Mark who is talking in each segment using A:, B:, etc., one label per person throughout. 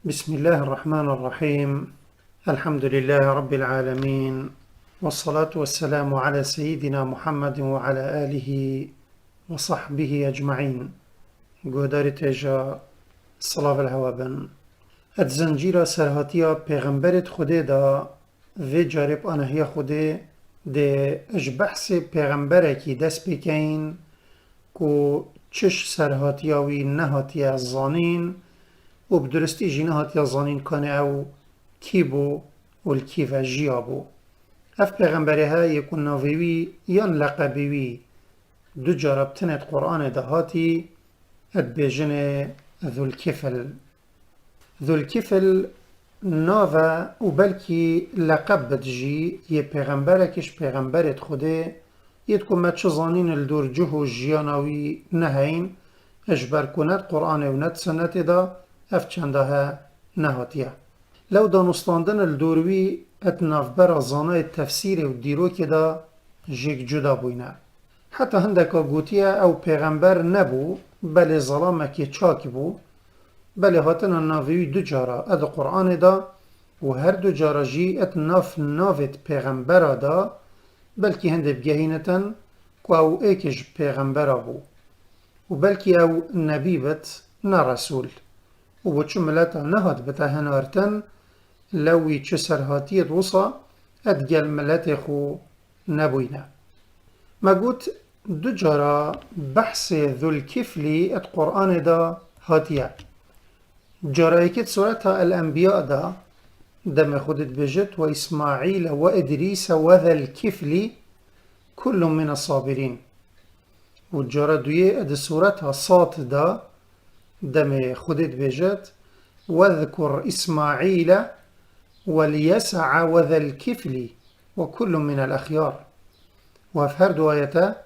A: بسم الله الرحمن الرحيم. الحمد لله رب العالمين، والصلاة والسلام على سيدنا محمد وعلى آله وصحبه أجمعين. قدر تجا صلاة الهوابن الزنجيرة سرهاتيا پیغمبرت خوده دا في جارب آنهیا خوده ده اج بحث پیغمبره کی دست بکین کو چش سرهاتیاوی نهاتیا الظانین و بدرستی جینه هاتیا زانین کنه او کی بو و الکیف جیا بو. اف پیغمبره ها یکون ناویوی یان لقبیوی دو جارب تنت قرآن دهاتی اد بیجن ذو الكفل. ذو الكفل ناوه و بلکی لقب بدجی یه پیغمبره کش پیغمبرت خوده یدکو ما چه زانین الدور جهو جیاناوی نهین اجبر کند قرآن و ند سنت دا اف چندها نهاتیه. لو دانستاندن الدوروی ات نافبرا زانای تفسیر و دیروکی دا جیک جدا بوینه. حتی هندکا گوتیه او پیغمبر نبو بله ظلامه که چاکی بو بله هاتن ناویوی دو جارا اد قرآن دا و هر دو جارا جی ات نافت پیغمبر دا بلکی هنده بگهینتن که او ایکش پیغمبر بو و بلکی او نبی بت نه رسول و بو چو ملتا نهات بتا هنارتن لوی چه سرهاتیت وصا ادگل ملت خو نبوینه. ما قوت دو جارا بحث ذو الكفلی ات قرآن دا هاتیه. جارا يكت سورة الأنبياء دا دم خودت بجت وإسماعيل وإدريس وذا الكفل كل من الصابرين. والجارة دوية اد سورة صاد دا دم خودت بجت واذكر إسماعيل واليسع وذا الكفل وكل من الأخيار. وفهر دوايتا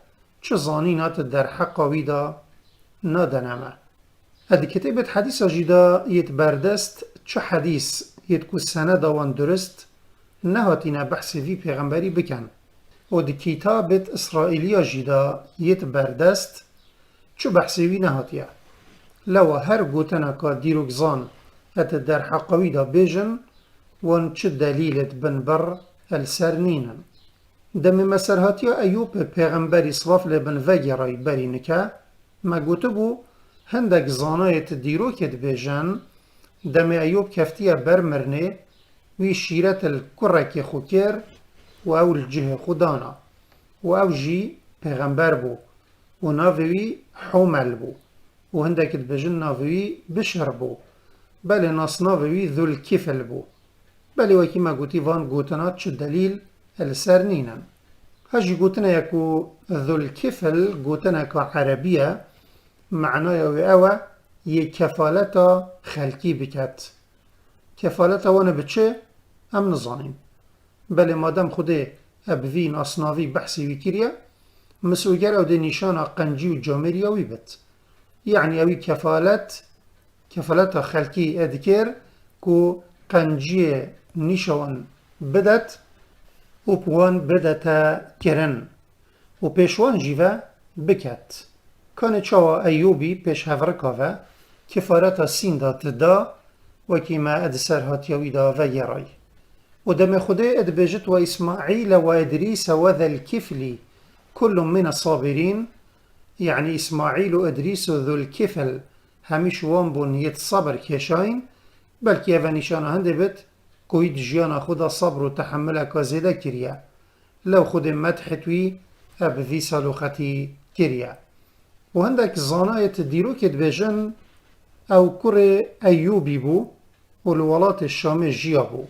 A: چه زانينات در حق ويدا نادنما. هذه كتابة حديث جدا يتبردست چه حديث يتكو السنة وان درست نهاتنا بحث في پیغمبري بكن و دي كتابة إسرائيلية جدا يتبردست چه بحث في نهاتيا لو هر قوتنا كا ديروكزان هت در حقوي دا بيجن وان چه دليلت بنبر السرنينا. دم مسرهاتيا أيوب پیغمبري صلاف لبن وگراي بري نكا ما قوتبو هندك زانایت دیروکت بیجن دم ایوب کفتیه برمرنه وی شیرت الکرک خوکر و او الجه خودانا و او جی پیغمبر بو و ناوی حومل بو و هندك بیجن ناوی بشر بو بله ناس ناوی ذو الكفل بو بله وکی ما گوتی وان گوتنات چه دلیل السرنینن. هجی گوتنا یکو ذو الكفل گوتنا که عربیه معنای اوه یه کفالتا خلکی بکت. کفالتا وانه بچه هم نزانیم. بله مادم خوده ابوین اصناوی بحثی وی کریه مسوگر او ده نشانا قنجی و جامری اوی بت. یعنی اوی کفالتا خلکی ادکر که قنجی نشان بدت و پوان بدتا کرن و پیشوان جیوه بکت. کان چاوا ایوبی پیش هفرکاوه کفارتا سین دات دا و کیما اد سرهاتیاوی دا و یرای و دم خوده اد بجت و اسماعیل و ادریس و ذا الكفلی كل من الصابرين. يعني اسماعيل و ادریس و ذو الكفل همیش وان بون یت صبر کشاین بلکه اوانیشان هنده بت کوید جیانا خدا صبر و تحمل کازیده کریه لو خود مدحتوی اب ذی سالوختی کریه. و هندك زانایت دیروکت بیجن او کره ایوبی بو و الولات الشام جیا بو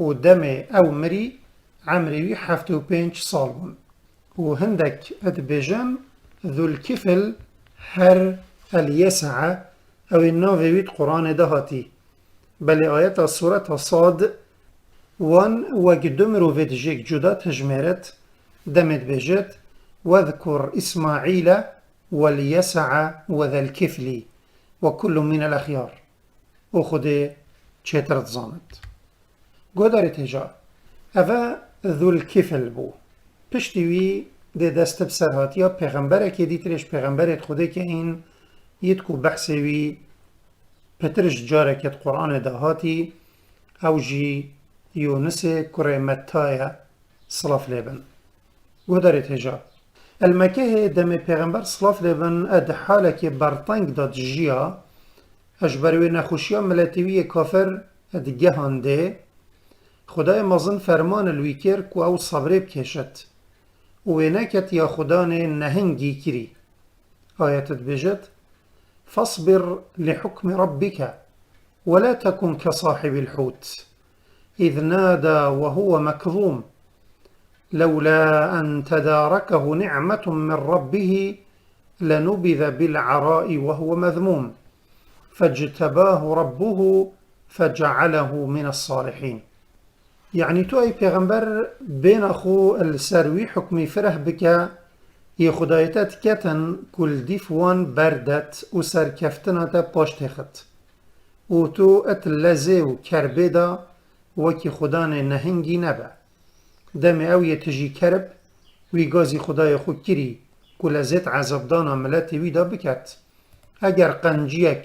A: و دم او مری عمروی 75 سال بون و هندك اد بیجن ذو الكفل هر اليسع او الناویت قرآن دهاتی بله آیت سورة صاد وان وقدم رو فيدجيك جدا تجميرت دمت بيجت واذكر إسماعيل واليسع وذا الكفل وكل من الأخيار وخده چترت زانت. قدرت هجا أفا ذو الكفل بو پشتیوی ده دست بسرهاتیا پیغمبره که دیترش پیغمبرت خوده که این یدکو بحثوی پترش جاركت قرآن دهاتي او جي يونس كري متايا صلاف لبن ودارت هجا المكه دم پیغمبر صلاف لبن اد حالك برطنگ داد جيا اجبروی نخوشیا ملتوی کافر اد گهانده خدای مازن فرمان الویکر کو او صبره بکشد و نکت یا خدان نهنگی کری آیت بجد فاصبر لحكم ربك ولا تكن كصاحب الحوت إذ نادى وهو مكظوم لولا أن تداركه نعمة من ربه لنبذ بالعراء وهو مذموم فاجتباه ربه فجعله من الصالحين يعني تو أي پیغمبر بين أخو السروي حكمي فره بك يخدايتات كتن كل ديفوان بردت و سركفتنا پاشت خط و تو اتلزه و کربدا وكي خدان نهنگي نبا دم او يتجي كرب وي غازي خدای خود كري كل زيت عذاب دانا ملاتي وي دا بكت اگر قنجيك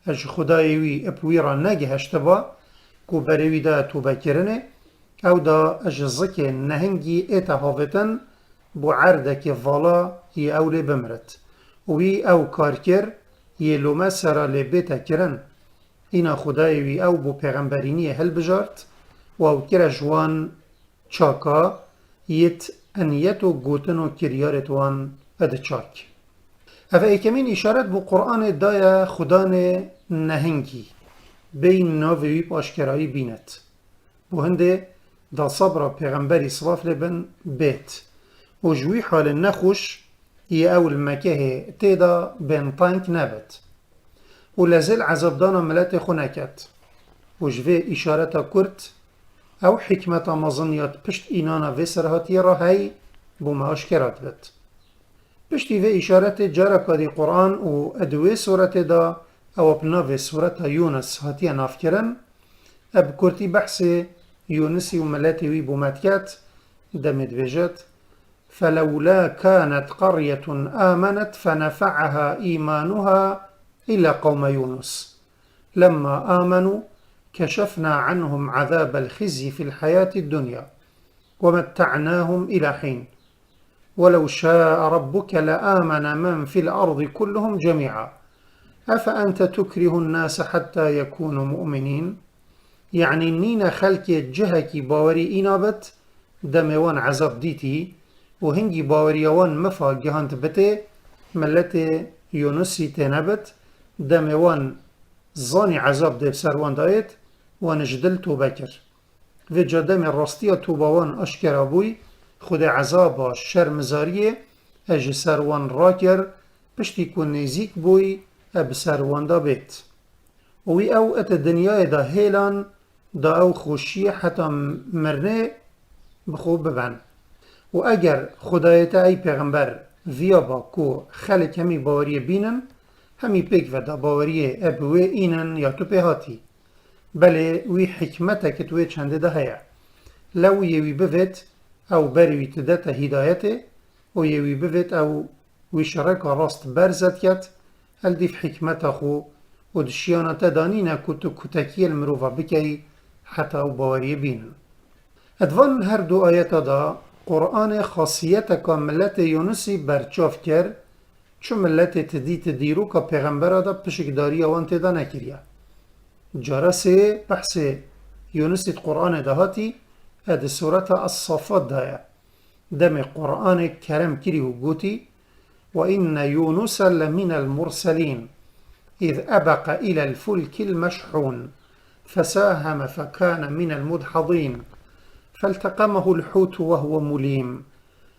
A: اج خدای وي اپويرا نگه هشتبا كو بروي دا توبا كرنه او دا اج زكي نهنگي اتا هافتن بو عردك فالا ي اولي بمرت وي او كاركر يلوما سرا لبيتا كرن اینا خدای وی او بو پیغمبرینی هل بجارت و او کرا جوان چاکا یت انیت و گوتن و کریارت وان اد چاک افا ایکمین اشارت بو قرآن دایا خدان نهنگی بین ناوی پاشکرایی بینت بو هنده دا صبر پیغمبری صلاف لبن بیت و جوی حال نخوش ی اول مکه تیدا بین تانک نبت ولازال عذاب دانا ملات خونكت وجوه إشارتا كرت أو حكمة مظنيات پشت إنانا وسرهاتي راهي بوما أشكرات بت پشتی و إشارت جاركا دي قرآن و أدوه سورة دا أو ابناو سورة يونس هاتي نافكرن أب كرتي بحث يونسي وملاتي وي بوماتكات دمت بجت فلولا كانت قرية آمنت فنفعها إيمانها إلا قوم يونس لما آمنوا كشفنا عنهم عذاب الخزي في الحياة الدنيا ومتعناهم إلى حين ولو شاء ربك لآمن من في الأرض كلهم جميعا أفأنت تكره الناس حتى يكونوا مؤمنين يعني نينا خلق جهك باوري إنابت دموان عذاب ديتي وهنجي باوريوان مفا جهانت بته ملت يونسي تنبت دموان زاني عذاب ديب سروان دايت ونجدل توبه كر و جدم الرستية توبوان اشكر ابوي خود عذاب شرمزاريه اج سروان راكر پشتی کن نزیک بوی اب سروان دا بیت وی او ات دنیای دا هیلان دا او خوشی حتی مرنه بخوب ببن و اگر خدایت ای پیغمبر ویا با کو خلق همی باوری بینن همی پیک و دا باوری ابوه اینن یا تو پیهاتی بله وی حکمت که توی چنده ده هیا لو یوی بوید او بروی تدت هدایته و یوی بوید او وی شرک راست برزد کت هل دیف حکمت خو و دشیانت دانینه کتو کتکی المروفا بکی حتی او باوری بینن ادوان هر دو آیت دا قرآن خاصیت که ملت یونسی برچاف کرد چون ملت تدیت دیرو که پیغمبر دا پشکداری آوان تدا نکریه جارسه بحث یونسی قرآن دهاتی اد سورة الصفات دایا دم قرآن کرم کری و گوتی وإن يونس لمن المرسلين إذ أبق إلى الفلك المشحون فساهم فكان من المدحضين فالتقمه الحوت وهو مليم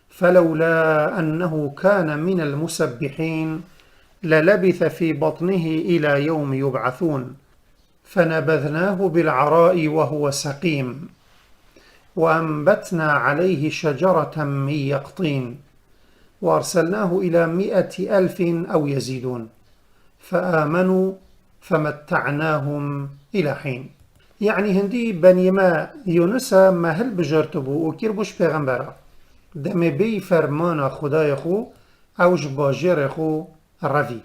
A: فلولا أنه كان من المسبحين للبث في بطنه إلى يوم يبعثون فنبذناه بالعراء وهو سقيم وأنبتنا عليه شجرة من يقطين وأرسلناه إلى 100,000 أو يزيدون فآمنوا فمتعناهم إلى حين يعني هندي بنيما يونسا ما هل بجرتبو وكيربوش پیغمبرا دم بي فرمان خدای خو اوج باجر خو روی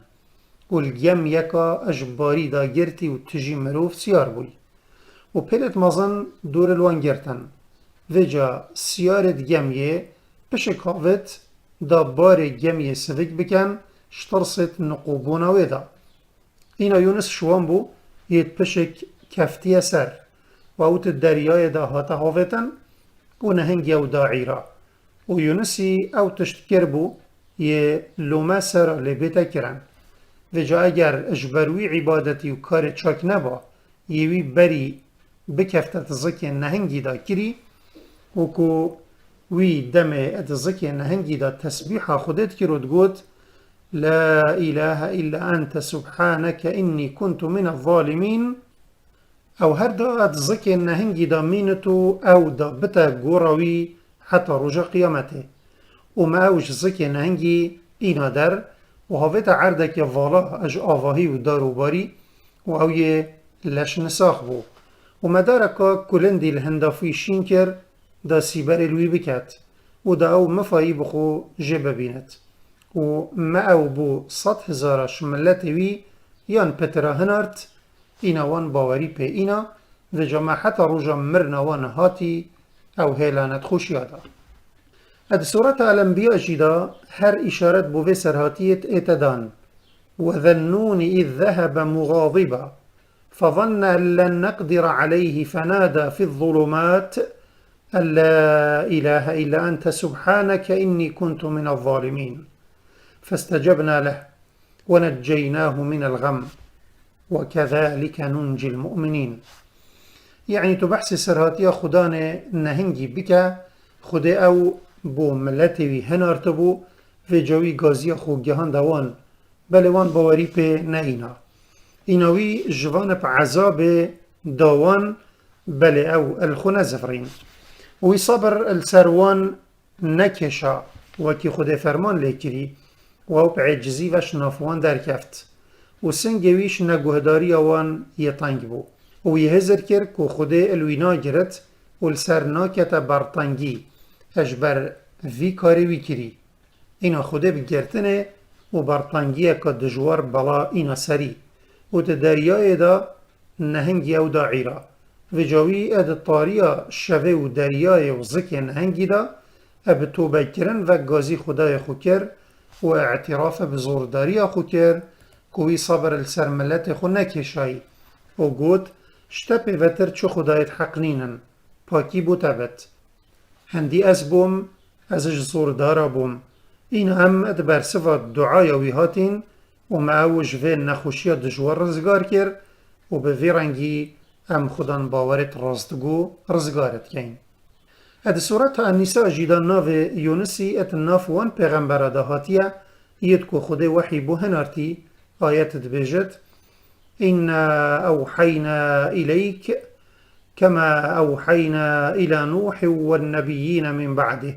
A: والجم يكا أجباري دا جرتي وتجي مروف سيار بوي وبيلت مزن دور الوان جرتن وجا سيارة جمية بشكاوت دا بار جمية سفك بكن شترست نقوبونا ويدا اینا یونس شوان بو یه پشک کفتیه سر و اوت دریای دا هاتا هاوتن و نهنگی او داعیرا و یونسی او تشتکر بو یه لومه سر لبیتا کرن و جا اگر اجبروی عبادتی و کار چاک نبا یوی بری بکفتت زکی نهنگی دا کری و کو وی دم ات زکی نهنگی دا تسبیح خودت کرد گوت لا إله إلا أنت سبحانك إني كنت من الظالمين أو هردا أتزكي النهنجي دا مينتو أو دا بتا قروي حتى رجا قيامته وما أوش زكي النهنجي إينا در وهافتا عردك فالا أج آواهي و داروباري وأوي لش نساخ بو وما داركا كلندي الهندافي شينكر دا سيبر الوي بكات ودا أو مفاي بخو جيب بينت و ما او بو 100,000 شملتی وی یان پترا هنارت اینا وان باوری پی اینا و جماعت روژا مرنا وان هاتی او هیلانت خوش یادا اد سورة الانبیاء جدا هر اشارت بو في سرهاتیت اتدان و ذنون اذ ذهب مغاضبا فظن ان لن نقدر عليه فنادى في الظلمات أن لا إله إلا أنت سبحانك إني كنت من الظالمين فاستجبنا له ونجيناه من الغم وكذلك ننجي المؤمنين يعني تبحث سرهاتيا خدان نهنجي بك خده او بو ملتوي هنارتبو في جوي غازي خو جهان دوان بلوان باوري پي نهينا إنوي جوان بعذاب دوان بل او الخنا زفرين وي صبر السروان نكشا وكي خده فرمان لكري و او بعجزی وش نافوان در کفت و سنگویش نگوهداری آوان یه تنگ بو و یه هزر کرد که خوده الوینا گرد و لسر ناکت برطنگی اجبر وی کاری وی کری اینا خوده بگرتنه و برطنگی که دجوار بلا اینا سری و ده دریای دا نهنگی او داعیرا و جاوی اد طاریا شوه و دریای و زک نهنگی دا اب توبه کرن و گازی خدای خو کر و اعتراف بزورداری خو کر کوی صبر السر ملت خو نکشای و گوت شتا پیوتر چو خدایت حق نینن پاکی بو تبت هندی از بوم ازش زوردارا بوم این هم اد برسفت دعای وی هاتین و معوش و نخوشی دجوار رزگار کر و به ویرنگی ام خودان باورت راستگو رزگارت کین اد سورة النساء جدا ناف يونسي ات ناف وان پیغمبر دهاتيا يد كو خده وحي بو هنارتي آيات دبجت إنا أوحينا إليك كما أوحينا إلى نوح والنبيين من بعده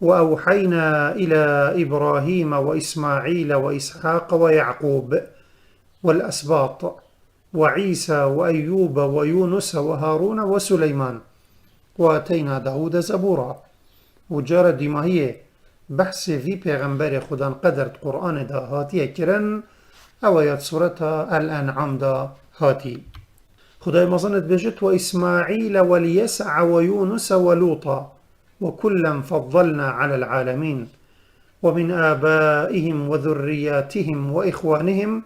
A: وأوحينا إلى إبراهيم وإسماعيل وإسحاق ويعقوب والأسباط وعيسى وأيوب ويونس وهارون وسليمان واتينا داود زبورا وجار ديماهية بحث في پیغمبر خدان قدرت قرآن دا هاتي كرن او آيات سورة الأنعام دا هاتي خدای مزند بجت وإسماعيل واليسع ويونس ولوطا وكلا فضلنا على العالمين ومن آبائهم وذرياتهم وإخوانهم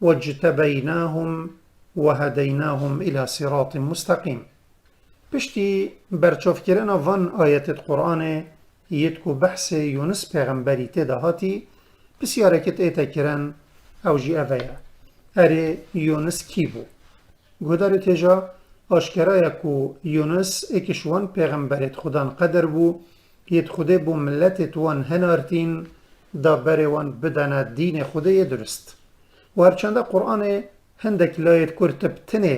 A: واجتبيناهم وهديناهم إلى صراط مستقيم پشتی برچاف کردن وان آیت قرآن یت کو بحث یونس پیغمبری تدا هاتی بسیاره کت ایتا کرن او جی اویا اره یونس کی بو گودار تجا آشکرای کو یونس اکشوان پیغمبرت خودان قدر بو یت خوده بو ملتت وان هنارتین دا بره وان بدن دین خوده درست و هرچنده قرآن هندک لایت کرتب تنه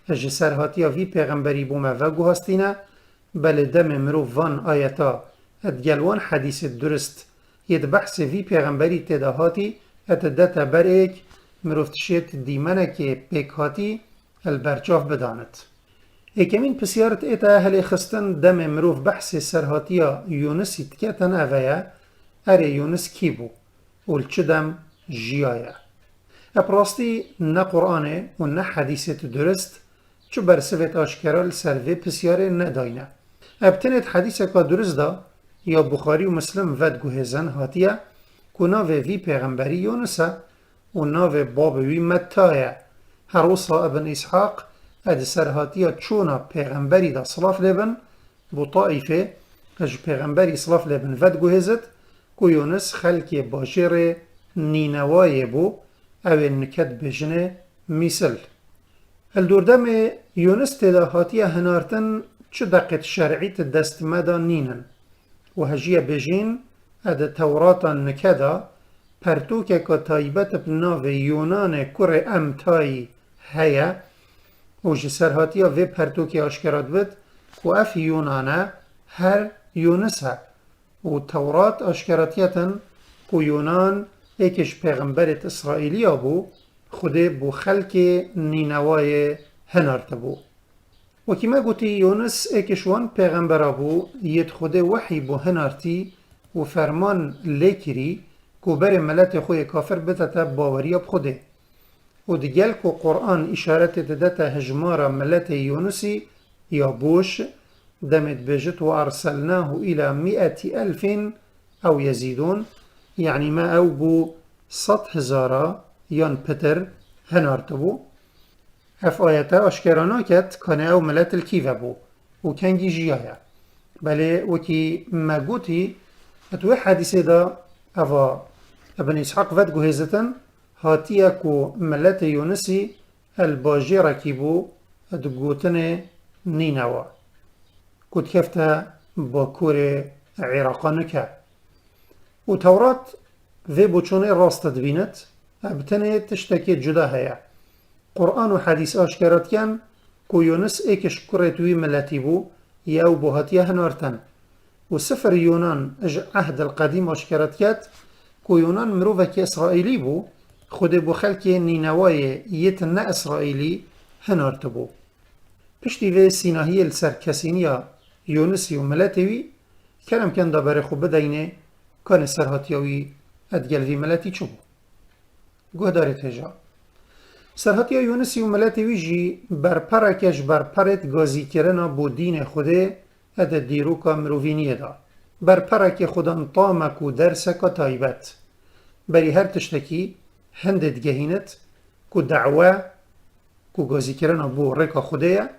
A: اج سرهاتیا وی پیغمبری بومه و گوهستینه بله دم مرو وان آیتا ادگلوان حدیث درست ید بحث وی پیغمبری تداهاتی اتدتا بر ایک مروفتشیت دیمنه که پیک هاتی البرچاف بدانت ایکمین پسیارت ایتا اهل خستن دم مروف بحث سرهاتیا یونسی تکتن اویا اره یونس کی بو اول چه دم جیایا اپراستی نه قرآنه و نه حدیثت درست چو برسوت آشکرال سروه پسیاره نداینه. ابتنت حدیث که درست دا یا بخاری و مسلم ود گوهزن هاتیه که ناو وی پیغمبری یونسه و ناو باب وی متایه. هروسا ابن اسحاق اد سر هاتیه چونا پیغمبری دا صلاف لبن بو طائفه اج پیغمبری صلاف لبن ود گوهزت که یونس خلکی باشر نینوای بو او نکت بجنه میسل. الدوردم یونس تدا هاتیه هنارتن چه دقت شرعیت دست مدا نینن و هجیه بجین اد توراتا نکدا پرتوکه که تایبت بناو یونان کره امتایی هیا و جسر هاتیه و پرتوکه آشکرات بد که اف یونانه هر یونسه و تورات آشکراتیتن که یونان ایکش پیغمبرت اسرائیلی بو خوده بو خلک نینوای هنارت بو. و کما گوتی یونس ایکشوان پیغمبر بو ید خوده وحی بو هنارتی و فرمان لیکری که بر ملت خوی کافر بتتا باوری اب خوده. و دیگل که قرآن اشارت داده هجمار ملت یونسی یا بوش دمت بجت و ارسلناه الى 100,000 او يزيدون يعني ما او بو 100,000 یان پتر هنارت بو. اف آیتا اشکرانا کت کانه او ملت الکیوه بو و کنگی جیایا. بله وکی ما گوتی اتوه حدیثه دا اوه ابن اسحاق ود گوهزتن هاتیه کو ملت یونسی الباجی رکی بو ادگوتن نینوا کود کفته با کور عراقانکه و تورات و بچونه راست دبینت ابتنه تشتکی جدا هیا. قرآن و حدیث آشکرات کن که یونس ایکش کرتوی ملتی بو یا او بوهاتیه هنارتن و سفر یونان اج عهد القدیم آشکرات کت که یونان مروفک اسرائیلی بو خود بو خلک نینوای یت نه اسرائیلی هنارت بو. پشتی و سیناهی السرکسینیا یونسی و ملتوی کرم کن دا بره خوب بدینه کان سرهاتیاوی ادگلوی ملتی چو بو. گوه داره تجا سرهاتیا یونسی و ملتوی جی برپرکش برپرت گازی کرنا بو دین خوده اد دیروکا مروفینیه دا برپرک خودان طامک و درسکا تایبت بری هر تشتکی هندت گهینت که دعوه که گازی کرنا بو رکا خوده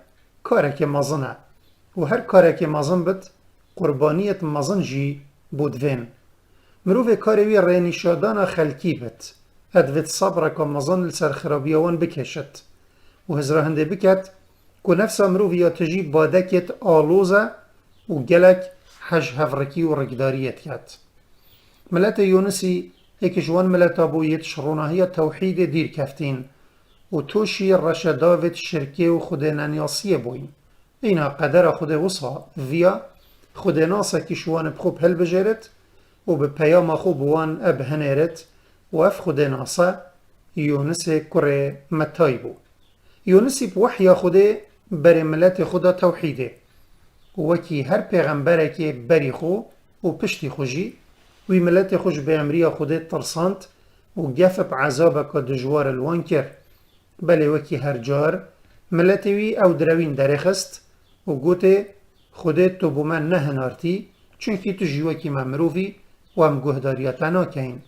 A: کارک مازنه و هر کارک مازن بد قربانیت مازن جی بودوین مروف کاروی رینشادان خلکی بد ادوید صبر که مازن لسر خرابیوان بکشد و هزرا هنده بکد که نفس مروف یا تجی بادکت آلوزه و گلک حج هفرکی و رگداریت کد. ملت یونسی ایک جوان ملت ابویت شرونهی توحید دیر کفتین و توشی رشداوت شرکی و خود ننیاسی بوین. اینا قدر خود وصا ویا خود ناسا کشوان بخوب هل بجرد و به پیام خوب وان اب هنرت و اف خود ناسا یونس کره متای بو. یونسی بوحیا خود بر ملت خدا توحیده وکی هر پیغمبره که بری خو و پشتی خوشی وی ملت خوش به امریا خودت ترسانت و گفت عذاب که دجوار الوان کر بله وکی هر جار ملتوی او دروین درخست و گوته خودت تو بومن نه هنارتی چونکی تو جیوکی ممروفی و هم گهداریتا ناکین.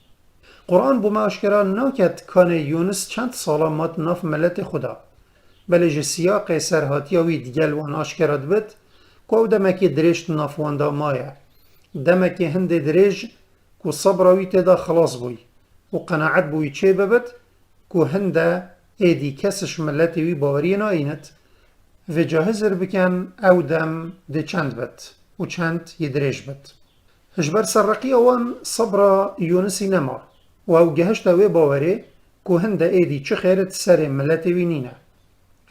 A: قرآن بوم اشکران ناکد کان یونس چند سالا مات ناف ملت خدا بله جه سیاق سرهاتیاوی دیگل وان اشکرات بد که او دمکی درشت نافواندا مایه دمکی هند درج که صبراوی تدا خلاص بوی و قناعت بوی چه ببد که هنده ایدی کسش ملتوی باوری ناینت و جاهزر بکن او دم ده چند بد و چند یدرج بد. هجبر سرقی اوان صبرا یونسی نما و او گهشت اوی باوری که هنده ایدی چه خیرت سر ملتوی نینه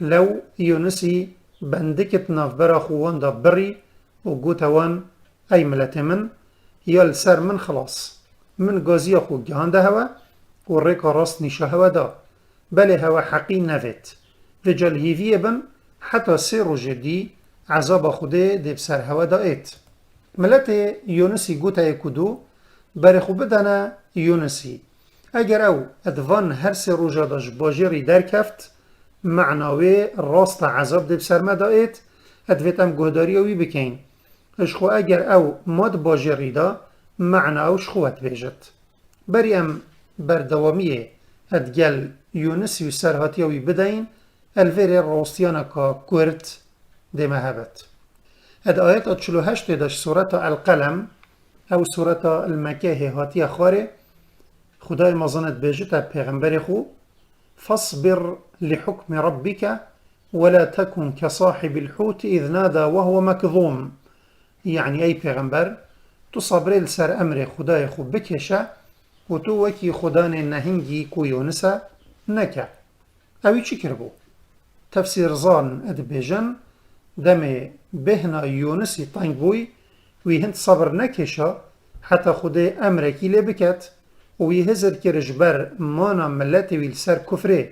A: لو یونسی بندکت نافبرا خوان دا بری و گوتوان ای ملت من یا سر من خلاص من گازی خو گهانده هوا و ریکا راست نیشه هوا دا بله هوا حقی نوید و جل هیوی بن حتی 3 روز دی عذاب خوده دیب سر هوا دا ایت. ملت یونسی گوته کدو بر خوب دانه یونسی اگر او ادوان هر سه روژا داش باجری در کفت معناوی راست عذاب دب سرمدائت ادویتم گهداری اوی بکین اشخو اگر او ماد باجری دا معنى اوش خوات بيجت بري ام بردوامية ادگل يونس يسرهاتيوي بدين الفيري روستيانا كا كورت دي مهبت اد آيات اتشلو هشت داش سورة القلم او سورة المكاه هاتيا خاري خداي مظنت بيجت پیغمبر خو فاصبر لحكم ربك ولا تكن كصاحب الحوت إذ نادى وهو مكظوم يعني أي پیغمبر تو صبري لسر أمر خداي خو بكشا و تو وكي خدان نهنجي كو يونسا نكا أوي چي كربو تفسير زان أدبيجن دمي بهنا يونسي طنگ بوي ويهند صبر نكشا حتى خداي أمركي لبكت ويهزر كرجبر مانا ملتي ويلسر كفري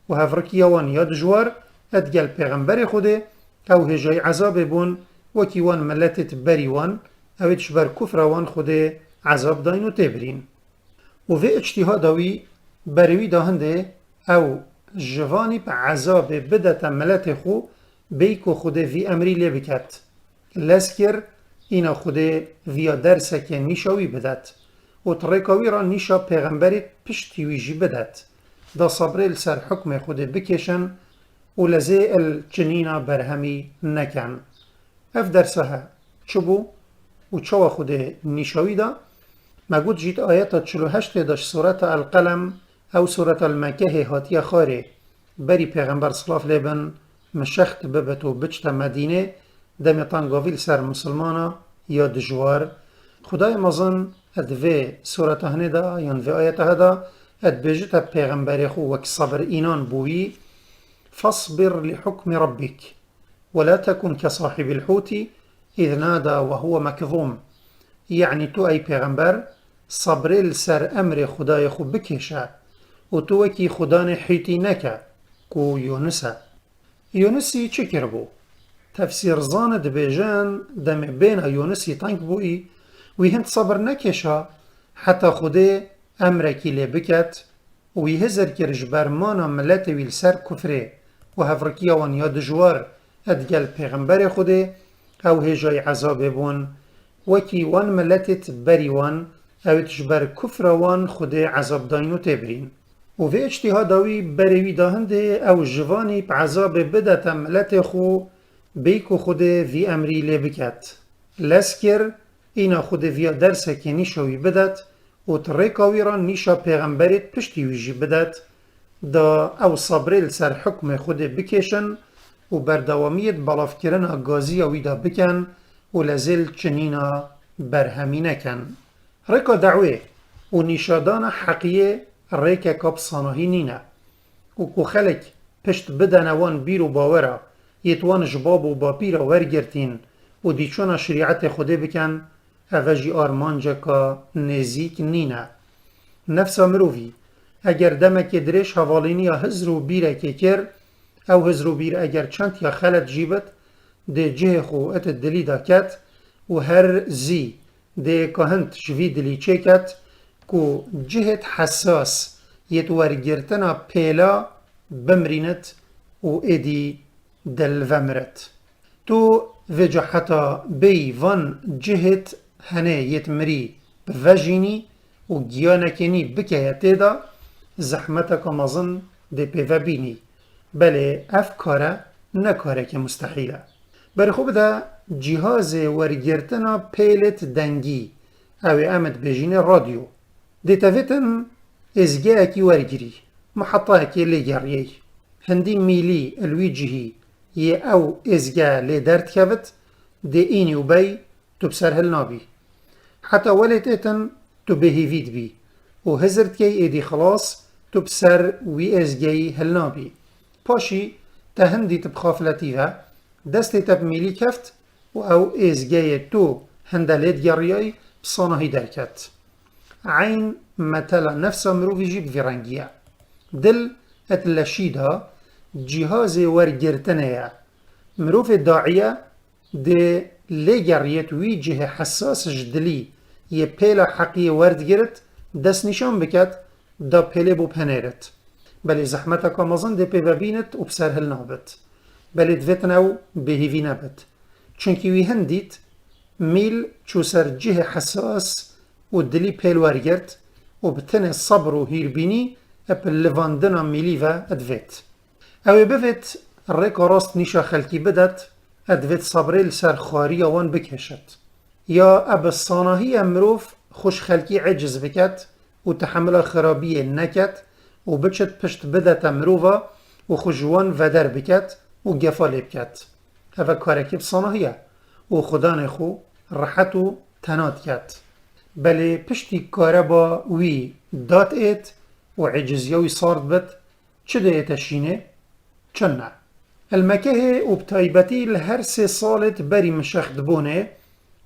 A: وهفرك يوان ياد جوار أدقل پیغمبر خده او هجاي عذاب بون وكي وان ملتي تبري وان او تشبر كفر وان خده عذاب داينو تبرين وفي اجتهادوي بروي داهنده او جواني بعذاب بدت ملتي خو بيكو خده في امري لبكت لسكر اینا خوده ویا درسه که نیشاوی بدت و ترکاوی را نیشا پیغمبریت پشتیویجی بدت دا صبره لسر حکم خوده بکشن و لزه الچنینا برهمی نکن اف درسه چبو و چوا خوده نیشاوی دا مگود جید آیتا 48 داش سورة القلم او سورة المکه هاتیه خاره بری پیغمبر صلاف لیبن مشخت ببتو بچتا مدینه دم تنگاویل سر مسلمانا یا دجوار خدای مزن ادوه سورة هندا یا في آیت هدا ادبجت پیغمبر خو وک صبر اینان بوی فاصبر لحكم ربك ولا تكن كصاحب الحوت إذ نادى وهو مكظوم يعني تو أي پیغمبر صبر لسر أمر خدای خو بکشا و تو وکی خدان حیتی نکا کو یونسا یونسی چه کربو؟ تفسير زان دبيجان دم بين يونسي تانك بوئي ويهند صبر نكشا حتى خده أمركي لبكت ويهزر كرجبار مانا ملاتي ويلسر كفره وهفركيا وان ياد جوار ادقل پیغمبر خده او هجاي عذاب بون وكي وان ملاتي تبري وان او تجبر كفر وان خده عذاب داينو تبرين وفي اجتهادوي بروي داهنده او جواني بعذاب بدت ملاتي خو بیکو خوده وی امری لبکت لسکر اینا خوده ویا درسه که نیشاوی بدت و ترکاوی را نیشا پیغمبریت پشتیویجی بدت دا او صبری لسر حکم خوده بکشن و بردوامیت بلاف کرن اگازی اوی دا بکن و لزل چنینا برهمی نکن رکا دعوه و نیشادان حقیه ریکا کاب صاناهی نینه و کو خلق پشت بدن وان بیر و باوره يتوان جباب و باپیرا ورگرتین و دیچونا شریعت خوده بکن اوجی آرمانجا که نزیک نینه نفسا مروفی اگر دمک درش حوالینی هزرو بیره که کر او هزرو بیر اگر چند یا خلط جیبت ده جه خو ات دلی دا کت و هر زی ده کهنت جوی دلی چه کت که جهت حساس یت ورگرتنا پیلا بمرینت و ادی دل ومرت تو وجه حتا بی وان جهت هنه يتمري بفاجيني و گيانكني بكيته دا زحمتك مظن دي بيفابيني بله اف كاره نكاره که مستحيله برخوب دا جهاز ورگرتنا پیلت دنگی او امد بجين راديو دي تفتن ازگاه کی ورگری محطه کی لگریه هندی میلی الویجهی يه او ازگاه لدرد كفت دي ايني وبي تبسر هالنابي حتى ولت اتن تبهيفيد بي وهزرت كي ايدي خلاص تبسر وي ازگاهي هالنابي باشي تهندي تبخافلتيها دستي تبميلي كفت و او ازگاهي تو هنداليت جارياي بصانهي دركت عين مثلا نفسها مروفي جيب فيرانجيا دل اتلاشيدها جهاز ورگرتنه مروف داعیه ده لگریت وی جه حساس جدلی یه پیلا حقی ورد گرت دست نشان بکد دا پلی بو پنیرت بلی زحمتا که مزن ده پیو بینت و بسر هل نابت بلی دویت نو بهیوی نبت چونکی وی هندیت میل چو سر جه حساس و دلی پیل ورگرد و بتن صبر و هیربینی اپل لواندنا میلی و ادویت اوی بوید ریک راست نیشا خلکی بدد ادویت صبری لسر خاری وان بکشد یا اب الصاناهی امروف خوش خلکی عجز بکد و تحمل خرابی نکد و بچت پشت بدت امروفا و خوشوان ودر بکد و گفالی بکد اوه کارکی بصاناهیه و خدان خو راحت و تنات کد بلی پشتی کاره با وی دات ایت و عجزیوی صارد بد چه ده شینه؟ چنه المكه وبتايبتي لهر 3 سالت بري مشخد بونه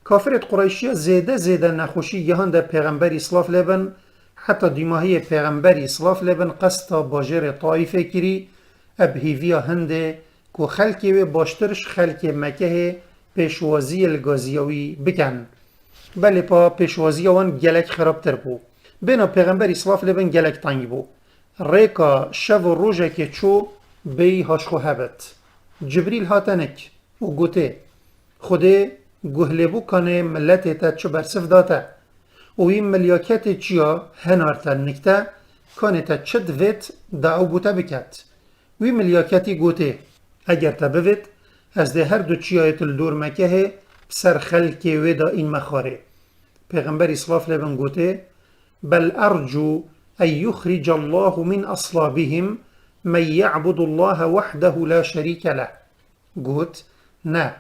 A: كافرت قريشية زيادة نخوشي يهان ده پیغمبر صلاف لبن حتى ديماهي پیغمبر صلاف لبن قسطا باجر طائفة كري ابهيويا هنده كو خلقي و باشترش خلق مكه پیشوازی الگازیوی بکن بله پا پیشوازی وان گلک خرابتر بو بنا پیغمبر صلاف لبن گلک تنگ بو ریکا شو و روژه که چو بی هاشخو هبت جبریل هاتنک و گوته خوده گهلبو کانه ملت تا چو برسف داته و این ملیاکت چیا هنارتا نکته کانه تا چد ویت دعو بوته بکت وی ملیاکتی گوته اگر تا بوید از ده هر دو چیایت الدور مکه سر خلق ویدا این مخاره پیغمبر اسلاف لبن گوته بل ارجو ان یخرج الله من اصلابهم من يعبد الله وحده لا شريك له گوت نه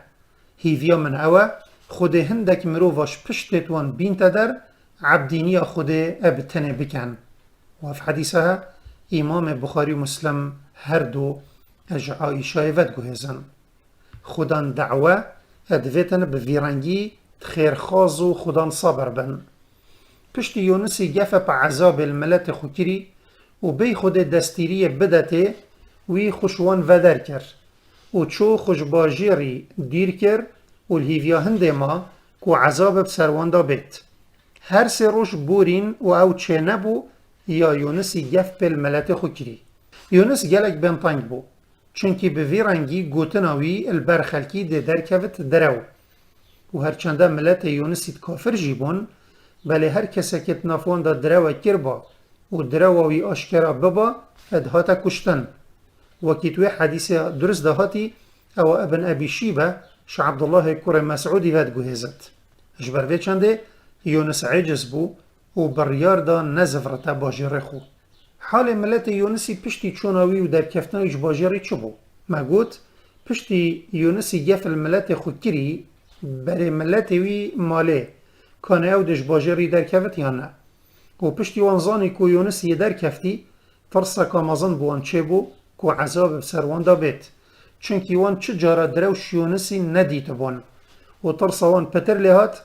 A: هیویا من اوه خوده هندک مروفاش پشتت وان بینت در عبدینی خوده ابتنه بکن و في حدیثها امام بخاری و مسلم هر دو اج عایشه ود گوهزن خودان دعوه ادویتن به ویرنگی خیرخواز و خودان صبر بن پشت یونسی گفه پا عذاب الملت خوکری و بی خود دستیری بدته وی خوشوان ودر کر و چو خوشباجیری دیر کر و الهیویا هنده ما کو عذاب بسروان دا بیت هر 3 روش بورین و او چه نبو یا یونسی گف پل ملت خوکری یونس گلک بنتانگ بو چونکی به ویرنگی گوتناوی البرخلکی ده درکوت درو و هرچنده ملت یونسید کافر جیبون بله هر کسی که نافون دا درو کربا و درووی آشکرا ببا ادهاتا کشتن وکی توی حدیث درست دهاتی او ابن ابی شیبه ش عبدالله کور مسعودی ود گوهزد اجبر وی چنده یونس عجز بو و بریار دا نزفرتا باجر خو حال ملت یونسی پشتی چوناوی و در کفتن اج باجری چو بو ما گوت پشتی یونسی گف الملت خود کری بر ملت وی ماله کانه او دش باجری در کفت یا نه و پشتی وانزانی کو یونس یه در کفتی فرصا کامازن بوان چه بو کو عذاب بسروان دا بیت چونکی وان چه جارا دروش یونسی ندیت بون و ترسا وان پتر لحات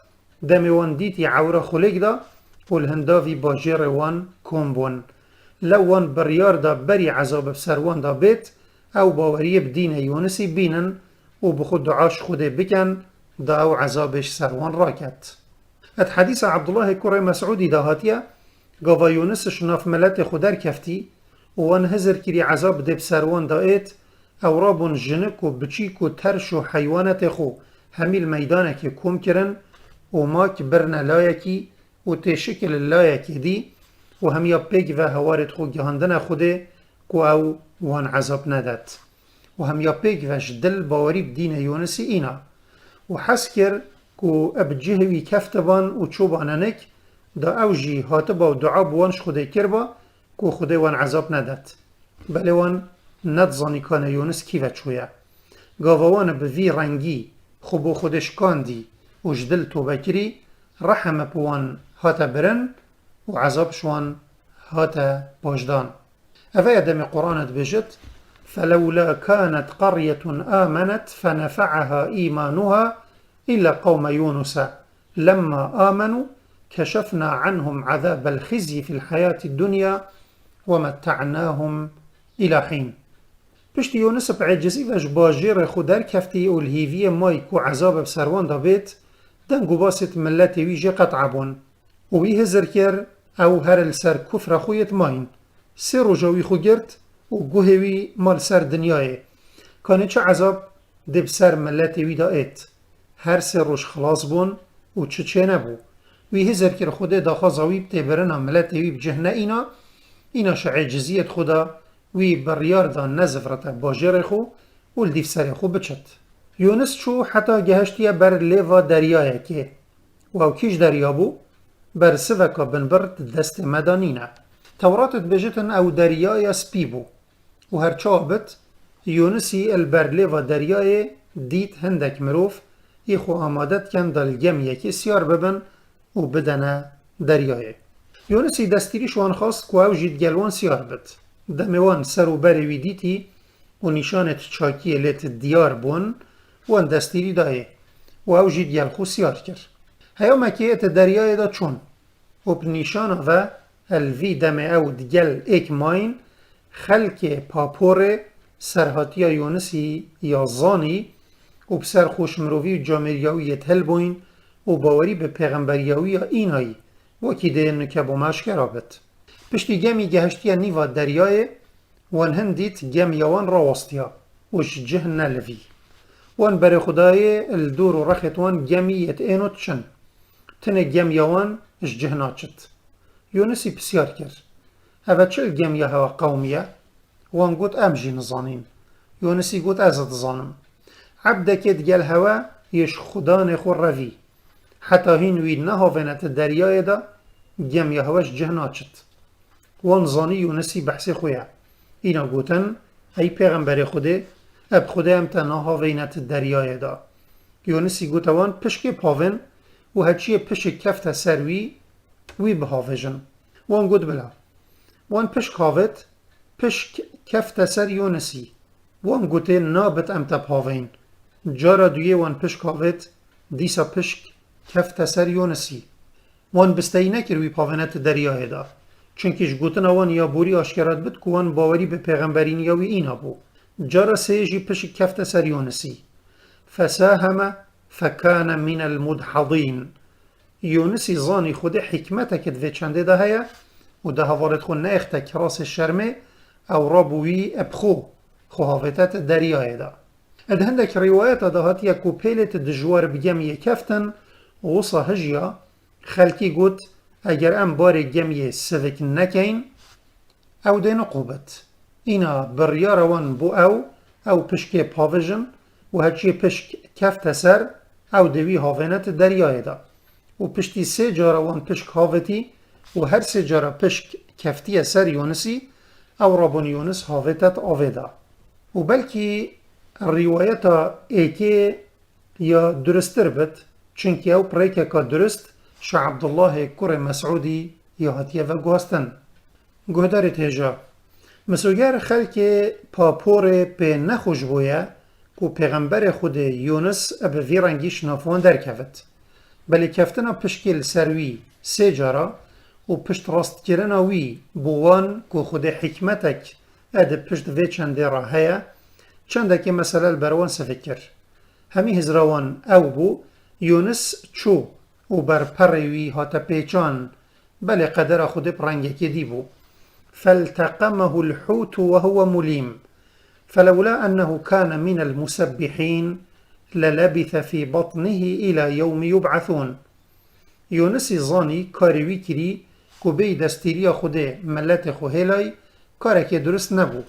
A: دم وان دیتی عورا خلیگ دا و الهنداوی باجر وان کم بون لو وان بریار دا بری عذاب بسروان دا بیت او باوری بدین یونسی بینن و بخود دعاش خوده بکن دا او عذابش سروان راکت ات حدیث عبدالله کره مسعودی دا هاتیه گاوا یونس شناف ملت خودر کفتی و وان هزر کری عذاب دب سروان دا ایت او رابون جنک و بچیک و ترش و حیوانت خو همیل میدانه که کم کرن و ماک برن لایکی و تشکل لایکی دی و همیا پیگ و هوارت خو گهاندن خوده که او وان عذاب نداد و همیا پیگ و جدل باوری بدین یونسی اینا و حس کر که اب جهوی کفتبان و چوباننک دا او جی هاتبا و دعا بوانش خوده کربا که خوده وان عذاب نداد بله وان ندزانی کان یونس کی و چویا گاوان به وی رنگی خوبو خودش کاندی و جدل توبه کری رحم بوان هاتا برن و عذاب شوان هاتا باجدان أفا دم قرآن بجد فلولا كانت قرية آمنت فنفعها إيمانها إلا قوم يونس لما آمنوا كشفنا عنهم عذاب الخزي في الحياة الدنيا ومتعناهم إلى حين پشت یونس بعجزی وش باجر خودر کفتی و الهیوی مای کو عذاب بسروان دا بیت دنگو باست ملت ویجی قطع بون و وی هزر کر او هر السر کفر خویت ماین سه روژاوی خو گرت و گوهوی مال سر دنیای کانه چه عذاب دب سر ملت وی دا ایت هر سه روش خلاص بون و چه نبو وی هزر کر خوده دا خازاوی بته برنا ملت وی بجهنه اینا عجزیت خدا وی بریار دا نزفرت باجر خو و الدیف سر خو بچت یونس چو حتی گهشتیه بر لیوا دریایه که و او کیش دریا بو بر سوکا بنبرد دست مدانینه توراتت بجتن او دریای سپی بو و هر چابت یونسی البر لیوا دریای دید هندک مروف ایخو آمادت کن دل گم یکی سیار ببن و بدنه دریای یونسی دستیری شوان خواست که او جید گلوان سیار بد دموان سر و بروی دیتی و نشانت چاکی لیت دیار بون وان دستیری دایه و او جید گل خو سیار کر هیا مکیت دریای دا چون و بنیشانه و الوی دم او دگل ایک ماین خلک پاپور سرهاتی یونسی یا زانی و بسر خوشمروی و جامریاویت هل بوین و باوری به پیغمبریاوی اینایی وکی ده نکب و مشکرابت پشتی گمی گهشتی نیوا دریای وان هندیت گم یوان راوستیا وش جه نلوی وان بر خدای الدور و رخت وان گمی یت اینو چن تنه گم یوان اش جه ناچت یونسی بسیار کرد اوه چل گم یهوه قومیه وان گوت امجی نزانین یونسی گوت ازد زانم عبدکت گل هوا یش خدان خور روی حتی هین وی نهاونت دریای دا گم یهوش جه ناچت وان زانی یونسی بحث خویا اینا گوتن ای پیغمبر خوده اب خوده هم تا نهاونت دریای دا یونسی گوت وان پشک پاون و هچی پشک کفت سروی وی بهاوجن وان گوت بلا وان پشک هاوت پشک کفت سر یونسی وان گوته نابت ام تا پاوین جارا دویه وان پشک هاوت دیسا پشک کفت سر یونسی وان بستایی نکر وی پاونت دریای دا چونکش گوتن وان یا بوری آشکرات بد که وان باوری به پیغمبرین یاوی اینا بو جارا سیجی پشک کفت سر یونسی فساهم فکان من المدحضین یونسی زانی خود حکمت کد و چنده ده هیا و ده هوارد خود ناخته کراس شرمه او رابوی ابخو خوهافتت دریای دا ادهندک روایت ده هاتیا کو پیلت دجوار بگم یکفتن وصا هجیا خلکی گوت اگر ام بار گمی سوک نکین او ده نقوبت اینا بریار وان بو او پشک پاوژن و هچی پشک کفت سر او دوی هاونت دریای دا و پشتی سه جارا وان پشک هاوتی و هر سه جارا پشک کفتی سر یونسی او رابون یونس هاوتت آویدا و بلکی روایتا ایکی یا درستر بد چونکی او پریکه که درست شا عبدالله کور مسعودی یا هاتیه و گوستن گوهدار تیجا مسوگر خلک پاپور پی نخوش بویا که پیغمبر خود یونس اب ویرانگیش نافوان در کفت بلی کفتنا پشکل سروی سه جارا و پشت راست کرنا وی بوان که خود حکمتک اد پشت وی چنده را هیا چنده که مثلا بروان سفکر همی هزروان او بو یونس چو و بر پروی هاتا پیچان بلی قدر خود پرنگه که دی بو فالتقمه الحوت وهو مليم فلولا أنه كان من المسبحين للبث في بطنه إلى يوم يبعثون یونسی زانی کاروی کری که بی دستیری خوده ملت خو هلای کارک درست نبو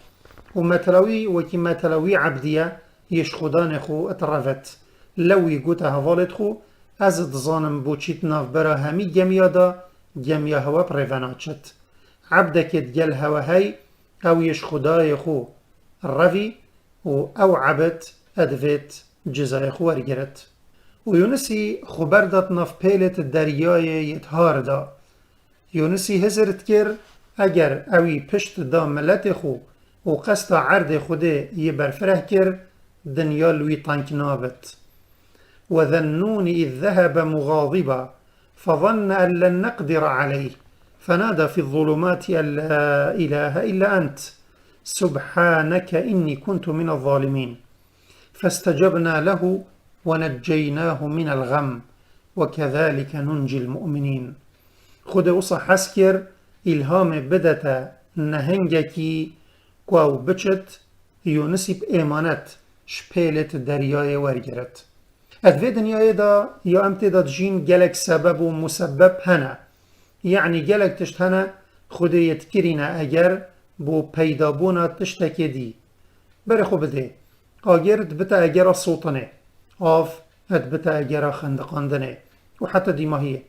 A: و متلوی وکی متلوی عبدیه یش خودان خو اترفت لوی گوته هوالت خو از دزانم بو چیت ناف برا همی گمیا دا گمیا هوا پریوناچت عبدکت گل هوا هی او یش خدای خو روی و او عبد ادویت جزای خو ورگرد و یونسی خبر داد ناف پیلت دریای یتهار دا یونسی هزرت کر اگر اوی پشت دا ملت خو و قصد عرض خوده یه برفره کر دنیا لوی تانک نابت و ذنون اذ ذهب مغاضبا فظن ان لن نقدر عليه فنادى في الظلمات ان لا اله الا انت سبحانك اني كنت من الظالمين فاستجبنا له ونجيناه من الغم وكذلك ننجي المؤمنين خود وصا حسكر إلهام بدتا نهنگكي كواو بچت يونسي بإيمانت شپيلت درياي ورگرت. ادوه دنیای دا یا امتداد جین گلک سبب و مسبب هنه، یعنی گلک تشت هنه خود یتکرینه اگر بو پیدابونا تشتکی دی بره خو بده آگرد بتا اگر صوتنه آف اد بتا اگر خندقاندنه و حتی دیماهیه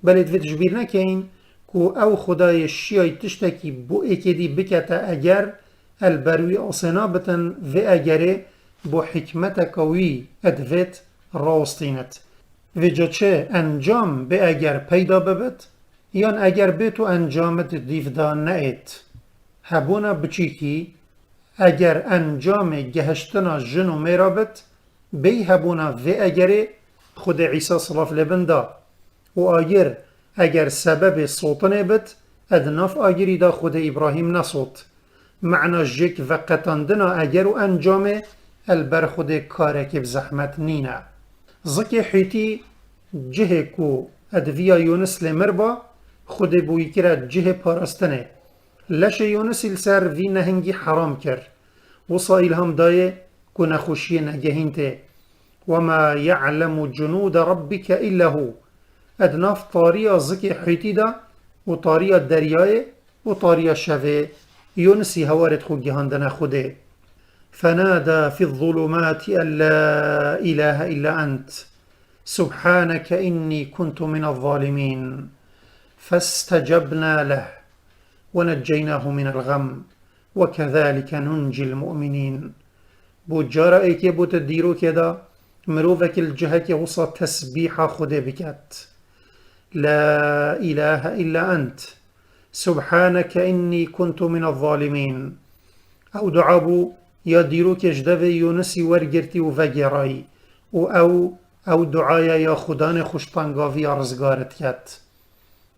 A: بلد وید جبیر نکین کو او خدای شیای تشتکی بو اکدی بکتا اگر البروی آسنا بتن و اگره بو حکمت کوی ادویت راستینت و جا چه انجام به اگر پیدا ببت یان اگر به تو انجامت دیفدان نهید هبونا بچیکی اگر انجام گهشتنا جنو میرابط بی هبونا و اگر خود عیسی صلاف لبندا و اگر سبب صوتنه بت ادناف آگری دا خود ابراهیم نصوت معنى جيك وقتاندنا اگر و انجام البر خود کارک بزحمت نینه زكي حيتي جه کو ادویا یونس لمربا خود بوی کرد جه پارستنه لش یونس السر وی نهنگی حرام کر وصا الهام دایه کو نخوشی نگهینته وما يعلم جنود ربك إلا هو ادناف طاريا زكي حيتي دا و طاريا دریای و طاريا شوه يونسي هوارد خو جهاندنا خوده فنادى في الظلمات أن لا إله إلا أنت سبحانك إني كنت من الظالمين فاستجبنا له ونجيناه من الغم وكذلك ننجي المؤمنين بو جارائك بو تديرو كدا مروفك الجهك وصى تسبيح خده بكت لا إله إلا أنت سبحانك إني كنت من الظالمين أو دعابو یا دیرو که جدوه یونسی ورگرتی و وگرایی و او دعای یا خدان خوشتنگاوی ارزگارت کد.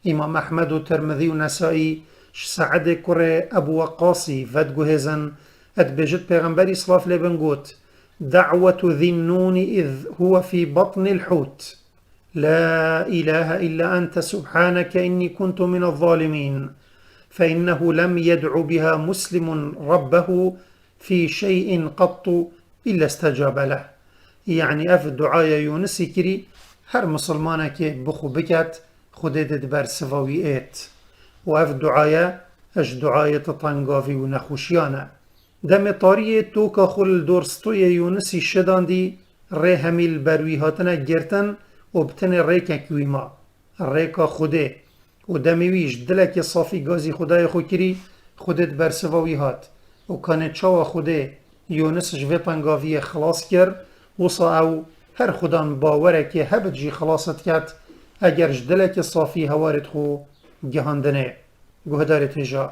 A: امام احمد و ترمذی و نسائی سعد کره ابو وقاسی ود گوهزن اد بجد پیغمبری صلاف لبن گوت دعوة ذي النون إذ هو في بطن الحوت لا إله إلا أنت سبحانك إني كنت من الظالمين فإنه لم يدع بها مسلم ربه في شيء قط إلا استجاب له يعني اف دعايا يونسي كري هر مسلمانه که بخو بكت خودت بر سواويات و اف دعايا اش دعايا تطنقافي و نخوشيانه دم طاريه توكا خل دورستوي يونسي شداندي ري هميل بروي هاتنا گرتن و بتن ريكا كويما ريكا خوده و دمويش دلك صافي غازي خدای خو كري خودت بر سواويهات و کانه چاوا خوده یونس جوه پنگاوی خلاص کرد وصا او هر خودان باوره که هبت جی خلاصت کرد اگر جدلک صافی هوارد خو گهاندنه گهدارت جا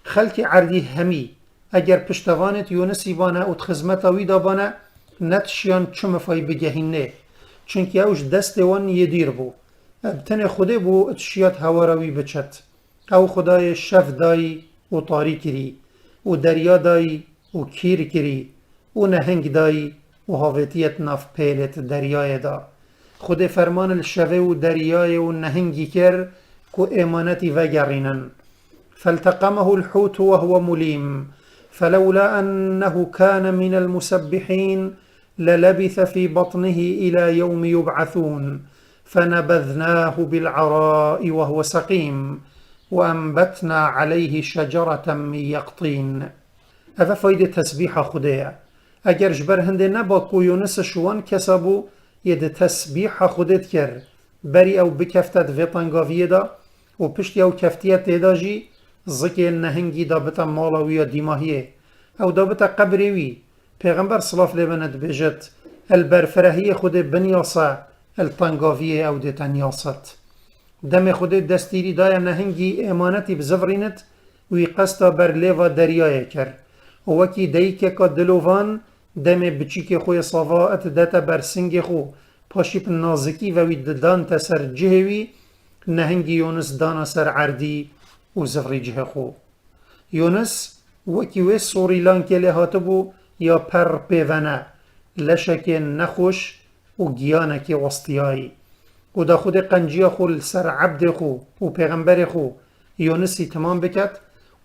A: خلک عردی همی اگر پشتوانت یونسی بانه و تخزمتاوی دابانه نتشیان چم فای بگهینه چونکه اوش دست وان یه دیر بو ابتن خوده بو اتشیات هواروی بچت او خدای شف دای و طاری کری و دریا دای و کیر کری و نهنگ دای و هاوتیت ناف پیلت دریای دا خود فرمان الشوه و دریای و نهنگی کر کو امانتی وگرینن فالتقمه الحوت وهو مليم فلولا أنه كان من المسبحين للبث في بطنه إلى يوم يبعثون فنبذناه بالعراء وهو سقيم وأنبتنا عليه شجرة من يقطين هذا فايدة تسبيح خدايا اگر جبر هنده نبا کو یونس شوان کسابو ید تسبیح خودت کر بری او بکفتت ویطنگاویه دا و پشتی او کفتیت دا جی زکی نهنگی دا بتا مالاوی دیماهیه او دا بتا قبریوی پیغمبر صلاف لبند بجت البرفرهی خود بنیاسا الطنگاویه او دیتا نیاست دم خود دستیری دای نهنگی امانتی بزفرینت وی قصدا بر لیوا دریای کر وکی دیکه که دلووان دم بچیک خوی صفاعت داتا بر سنگ خو پاشیپ نازکی و وی ددان تسر جهوی نهنگی یونس دانا سر عردی و زفری جه خو یونس وکی وی سوری لانکه لحاتبو یا پر پیونه لشک نخوش و گیانک وسطیایی و دا خود قنجی خو سر عبد خو و پیغمبر خو یونسی تمام بکت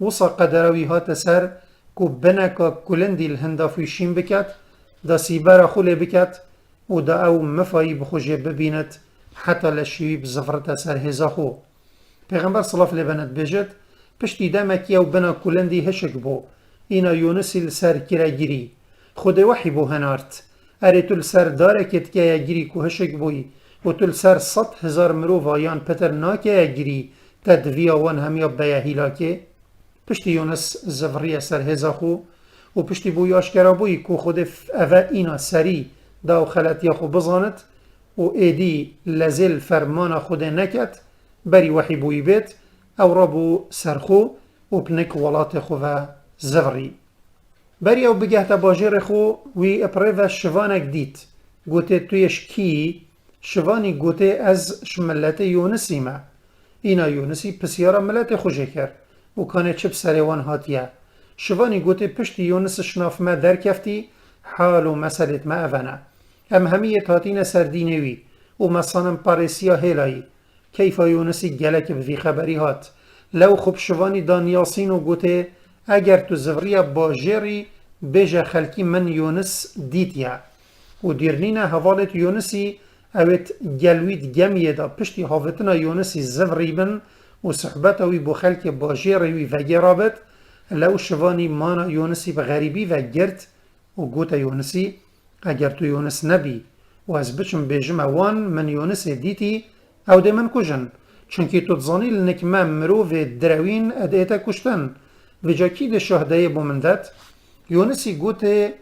A: وصا قدروی هات سر کو بنکا کلندی الهندافوشین بکت دا سیبر خو لی بکت و دا او مفایی بخوجه ببیند حتی لشیوی بزفرت سر هزا خو. پیغمبر صلاف لبنت بجد پشتی دمکی او بنا کلندی هشک بو اینا یونسی لسر کرا گیری خود وحی بو هنارت اره تو لسر داره کت که یا گیری که هشک بوی و تو لسر 100,000 مروفا یان پتر ناکه یا گیری تدوی آوان همیا بیا هیلاکه پشتی یونس زفریه سر هزا خو و پشتی بوی آشکرا بوی که خود اوه اینا سری داو خلط یا خو بزاند و ایدی لزل فرمان خود نکت بری وحی بوی بیت او رابو سرخو و پنک ولات خو و زفری بری او بگهت باجر خو وی اپریو شوانک دیت گوته تویش کی شوانی گوته از شملت یونسی ما اینا یونسی پسیارا ملت خوشه کرد و کانه چپ سریوان هاتیه شوانی گوته پشت یونس شناف ما در کفتی حال و مسلت ما اوانه هم همیت هاتین سردینوی و مصانم پارسیا هیلایی کیف یونسی گلک بفی خبری هات لو خوب شوانی دانیاسین و گوته اگر تو زفریه باجری بیجه خلکی من یونس دیتیه و دیرنین حوالت یونسی اوید گلوید گمیه دا پشتی حافتنا یونسی زفری بن و صحبتوی بو خلک باجری و گرابت لو شوانی مانا یونسی بغریبی و گرد و گوته یونسی اگر تو یونس نبی و از بچم بیجم اوان من یونس دیتی او ده من کجن چونکی تو تزانی لنکمه مروف دروین ادیتا کشتن و جاکی ده شهده بومندت یونسی گوته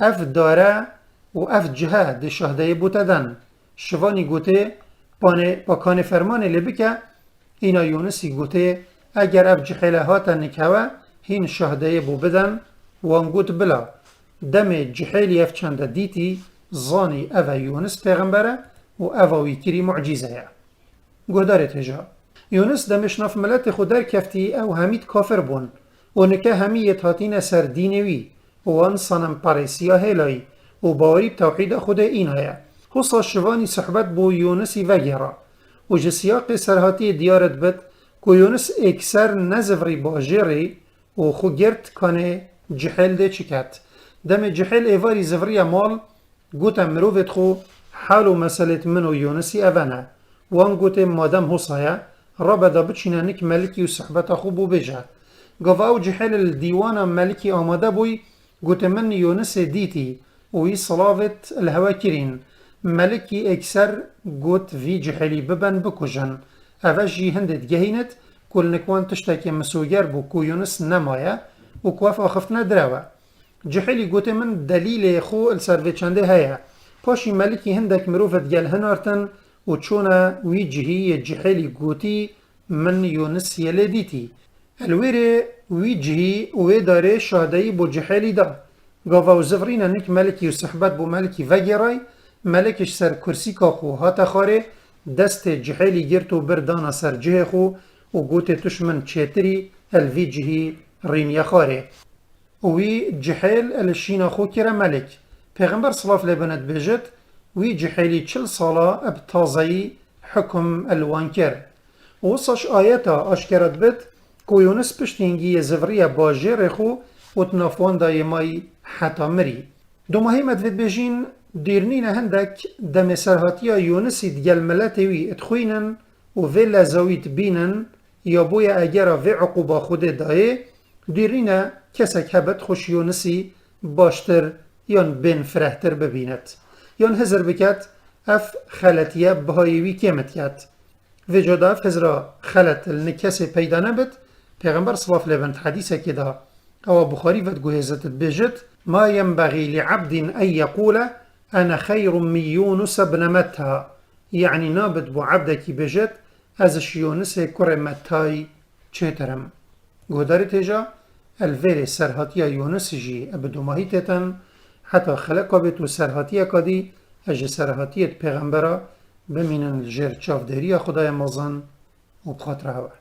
A: اف داره و اف جهه ده شهده بوتدن شوانی گوته با کان فرمان لبکه اینا یونسی گوته اگر اف جحله هاتا نکوه هین شهده بو بدن وان گوت بلا دم جحیلی اف چنده دیتی زانی اوه یونس پیغمبره و اوه ویکری معجیزه گوداره تجا یونس دمشناف ملت خود در کفتی او همید کافر بون و نکه همیت هاتین سر دینوی و وان صنم پارسیا هلای و باوری توحید خود این هیا خصا شوانی صحبت بو یونسی وگرا و جسیاق سرهاتی دیارت بد که یونس اکسر نزفری باجری و خو گرد کانه جحل ده چکت دم جحل ایواری زفری مال گوتا مروفت خو حال و مسئلت من و یونسی اوانه وان گوته مادم حصایا رابا دا بچینانک ملکی و صحبت خو بو بجه گفت او جحل الدیوان ملکی آماده بوی گوته من یونس دیتی وی صلاوت الهوا کرین ملکی اکسر گوت وی جحلی ببن بکجن اوش جی هندت گهینت کل نکوان تشتاکی مسوگر بو کو یونس نمایه و کواف آخفت ندروه جحلی گوته من دلیل خو السروه چنده هیا پاشی ملکی هندک مروفت گل هنارتن و چونه وی جهی جحلی گوتی من یونس یلی دیتی الویره وی جهی وی داره شهدهی بو جحلی دا گاوا و زفرین انک ملکی و صحبت بو ملکی وگرای ملکش سر کرسی که خو هاتا خاره دست جحلی گرتو بردانا سر جه خو و گوته تشمن چیتری الوی جهی رینیا خاره وی جحل الشینا خو کرا ملک پیغمبر صلاف لبنت بجد وی جحلی 40 سالا اب تازهی حکم الوان کر وصاش آیتا اشکرت بد که یونس پشتینگی زفری باجر خو و تنافوان دایمای حتا مری دو ماهی مدوید بجین دیرنین هندک دم سرهاتی یونسی دیگل ملتوی اتخوینن و وی لزاویت بینن یا بوی اگر وی عقوبا خود دایه دیرنین کسک هبت خوش یونسی باشتر یان بین فرهتر ببیند یان هزر بکت اف خلطیه بهایوی کمت کت و جدا اف هزرا خلط النکس پیدا نبت پیغمبر صلاف لبند حدیثه که دا او بخاری ود گوهزت بجد ما ينبغي لعبد أن يقول أنا خير من يونس بن متى يعني نابد بو عبدك بجد ازش يونس كر متاي چهترم گودار تجا الویر سرهاتی یونس جی ابدو ماهی تتن حتی خلقا بتو سرهاتی کدی اج سرهاتیت پیغمبرا بمینن الجر چافدری خدای مازن و بخاطر هوا